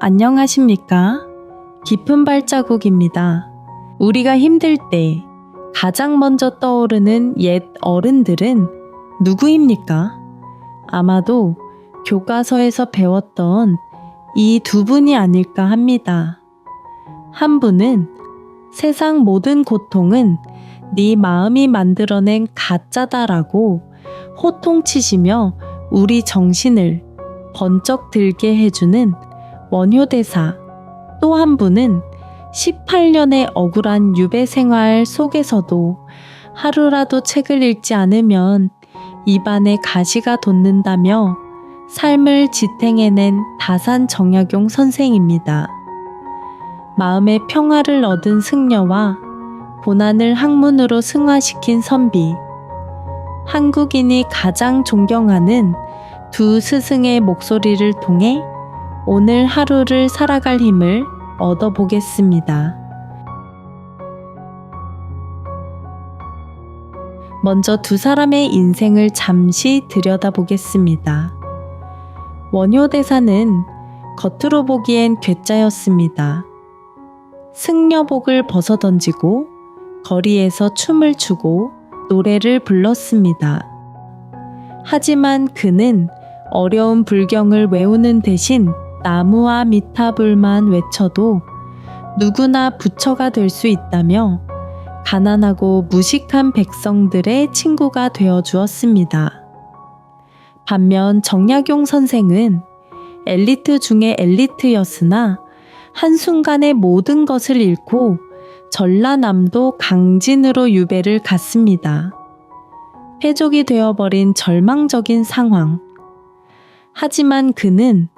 안녕하십니까? 깊은 발자국입니다. 우리가 힘들 때 가장 먼저 떠오르는 옛 어른들은 누구입니까? 아마도 교과서에서 배웠던 이 두 분이 아닐까 합니다. 한 분은 세상 모든 고통은 네 마음이 만들어낸 가짜다라고 호통치시며 우리 정신을 번쩍 들게 해주는 원효대사, 또 한 분은 18년의 억울한 유배 생활 속에서도 하루라도 책을 읽지 않으면 입안에 가시가 돋는다며 삶을 지탱해낸 다산 정약용 선생입니다. 마음의 평화를 얻은 승려와 고난을 학문으로 승화시킨 선비, 한국인이 가장 존경하는 두 스승의 목소리를 통해 오늘 하루를 살아갈 힘을 얻어보겠습니다. 먼저 두 사람의 인생을 잠시 들여다보겠습니다. 원효대사는 겉으로 보기엔 괴짜였습니다. 승려복을 벗어던지고 거리에서 춤을 추고 노래를 불렀습니다. 하지만 그는 어려운 불경을 외우는 대신 나무와 미타불만 외쳐도 누구나 부처가 될 수 있다며 가난하고 무식한 백성들의 친구가 되어 주었습니다. 반면 정약용 선생은 엘리트 중에 엘리트였으나 한순간에 모든 것을 잃고 전라남도 강진으로 유배를 갔습니다. 패족이 되어버린 절망적인 상황. 하지만 그는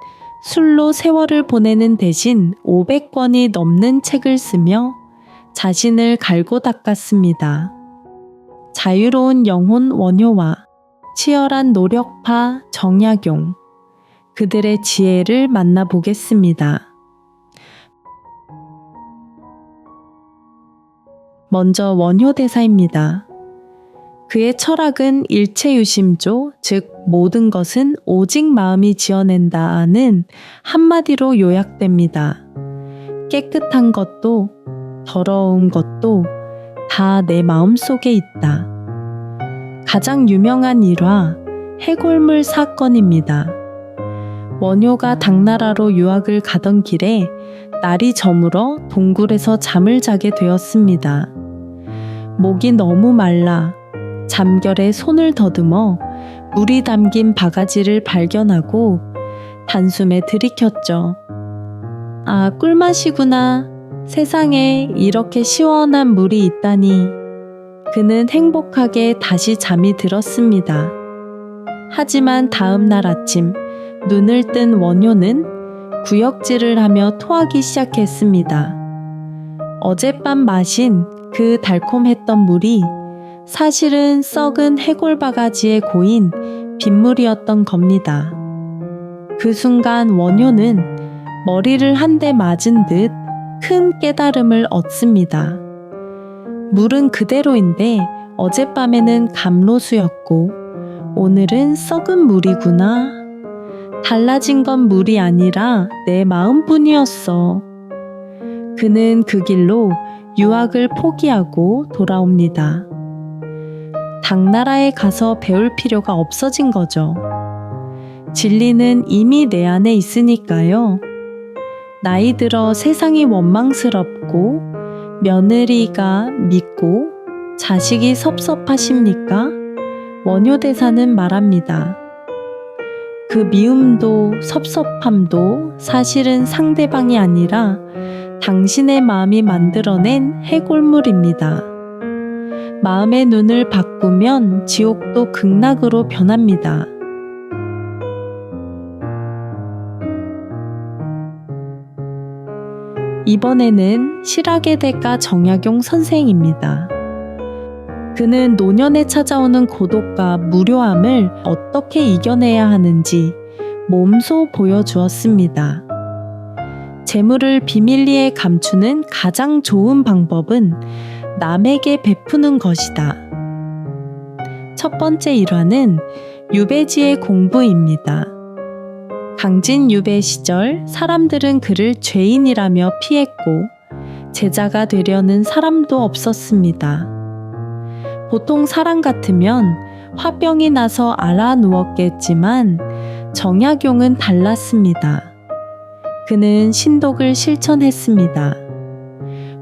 술로 세월을 보내는 대신 500권이 넘는 책을 쓰며 자신을 갈고 닦았습니다. 자유로운 영혼 원효와 치열한 노력파 정약용, 그들의 지혜를 만나보겠습니다. 먼저 원효대사입니다. 그의 철학은 일체유심조, 즉 모든 것은 오직 마음이 지어낸다는 한마디로 요약됩니다. 깨끗한 것도 더러운 것도 다 내 마음속에 있다. 가장 유명한 일화 해골물 사건입니다. 원효가 당나라로 유학을 가던 길에 날이 저물어 동굴에서 잠을 자게 되었습니다. 목이 너무 말라 잠결에 손을 더듬어 물이 담긴 바가지를 발견하고 단숨에 들이켰죠. 아, 꿀맛이구나. 세상에 이렇게 시원한 물이 있다니. 그는 행복하게 다시 잠이 들었습니다. 하지만 다음 날 아침 눈을 뜬 원효는 구역질을 하며 토하기 시작했습니다. 어젯밤 마신 그 달콤했던 물이 사실은 썩은 해골 바가지에 고인 빗물이었던 겁니다. 그 순간 원효는 머리를 한 대 맞은 듯 큰 깨달음을 얻습니다. 물은 그대로인데 어젯밤에는 감로수였고 오늘은 썩은 물이구나. 달라진 건 물이 아니라 내 마음뿐이었어. 그는 그 길로 유학을 포기하고 돌아옵니다. 당나라에 가서 배울 필요가 없어진 거죠. 진리는 이미 내 안에 있으니까요. 나이 들어 세상이 원망스럽고 며느리가 밉고 자식이 섭섭하십니까? 원효대사는 말합니다. 그 미움도 섭섭함도 사실은 상대방이 아니라 당신의 마음이 만들어낸 해골물입니다. 마음의 눈을 바꾸면 지옥도 극락으로 변합니다. 이번에는 실학의 대가 정약용 선생입니다. 그는 노년에 찾아오는 고독과 무료함을 어떻게 이겨내야 하는지 몸소 보여주었습니다. 재물을 비밀리에 감추는 가장 좋은 방법은 남에게 베푸는 것이다. 첫 번째 일화는 유배지의 공부입니다. 강진유배 시절 사람들은 그를 죄인이라며 피했고 제자가 되려는 사람도 없었습니다. 보통 사람 같으면 화병이 나서 알아 누웠겠지만 정약용은 달랐습니다. 그는 신독을 실천했습니다.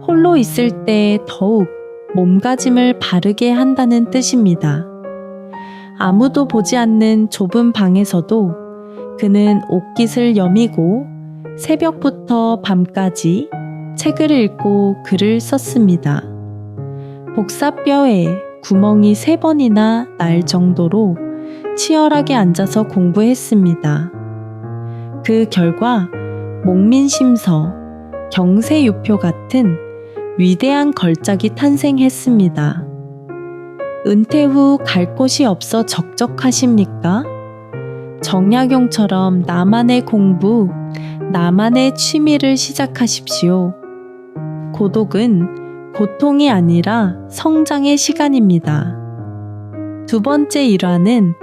홀로 있을 때 더욱 몸가짐을 바르게 한다는 뜻입니다. 아무도 보지 않는 좁은 방에서도 그는 옷깃을 여미고 새벽부터 밤까지 책을 읽고 글을 썼습니다. 복사뼈에 구멍이 3번이나 날 정도로 치열하게 앉아서 공부했습니다. 그 결과 목민심서, 경세유표 같은 위대한 걸작이 탄생했습니다. 은퇴 후 갈 곳이 없어 적적하십니까? 정약용처럼 나만의 공부, 나만의 취미를 시작하십시오. 고독은 고통이 아니라 성장의 시간입니다. 두 번째 일화는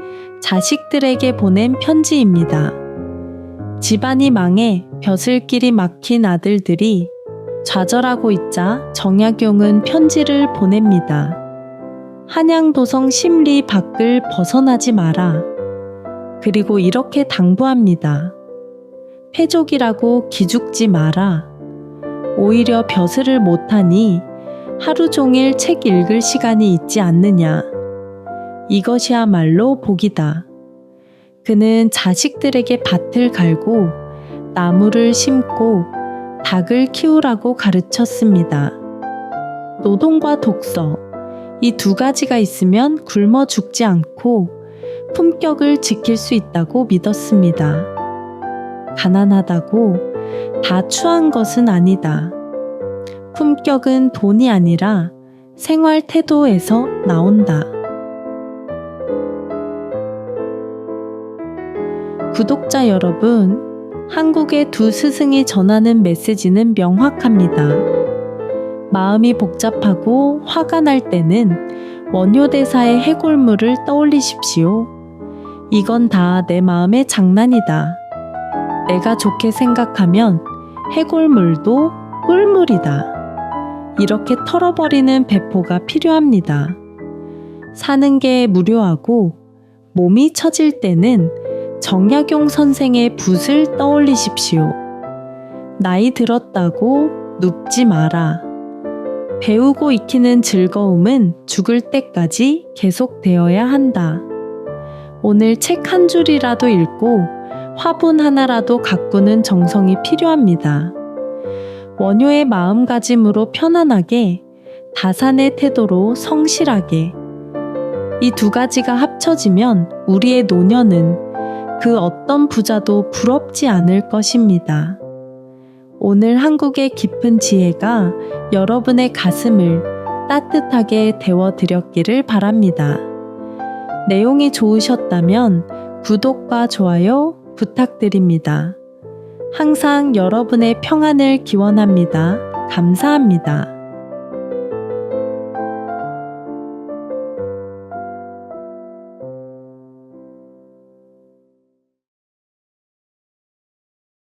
자식들에게 보낸 편지입니다. 집안이 망해 벼슬길이 막힌 아들들이 좌절하고 있자 정약용은 편지를 보냅니다. 한양도성 심리 밖을 벗어나지 마라. 그리고 이렇게 당부합니다. 패족이라고 기죽지 마라. 오히려 벼슬을 못하니 하루 종일 책 읽을 시간이 있지 않느냐. 이것이야말로 복이다. 그는 자식들에게 밭을 갈고 나무를 심고 닭을 키우라고 가르쳤습니다. 노동과 독서, 이 2가지가 있으면 굶어 죽지 않고 품격을 지킬 수 있다고 믿었습니다. 가난하다고 다 추한 것은 아니다. 품격은 돈이 아니라 생활 태도에서 나온다. 구독자 여러분, 한국의 두 스승이 전하는 메시지는 명확합니다. 마음이 복잡하고 화가 날 때는 원효대사의 해골물을 떠올리십시오. 이건 다 내 마음의 장난이다. 내가 좋게 생각하면 해골물도 꿀물이다. 이렇게 털어버리는 배포가 필요합니다. 사는 게 무료하고 몸이 처질 때는 정약용 선생의 붓을 떠올리십시오. 나이 들었다고 눕지 마라. 배우고 익히는 즐거움은 죽을 때까지 계속되어야 한다. 오늘 책 한 줄이라도 읽고 화분 하나라도 가꾸는 정성이 필요합니다. 원효의 마음가짐으로 편안하게, 다산의 태도로 성실하게. 이 2가지가 합쳐지면 우리의 노년은 그 어떤 부자도 부럽지 않을 것입니다. 오늘 한국의 깊은 지혜가 여러분의 가슴을 따뜻하게 데워드렸기를 바랍니다. 내용이 좋으셨다면 구독과 좋아요 부탁드립니다. 항상 여러분의 평안을 기원합니다. 감사합니다.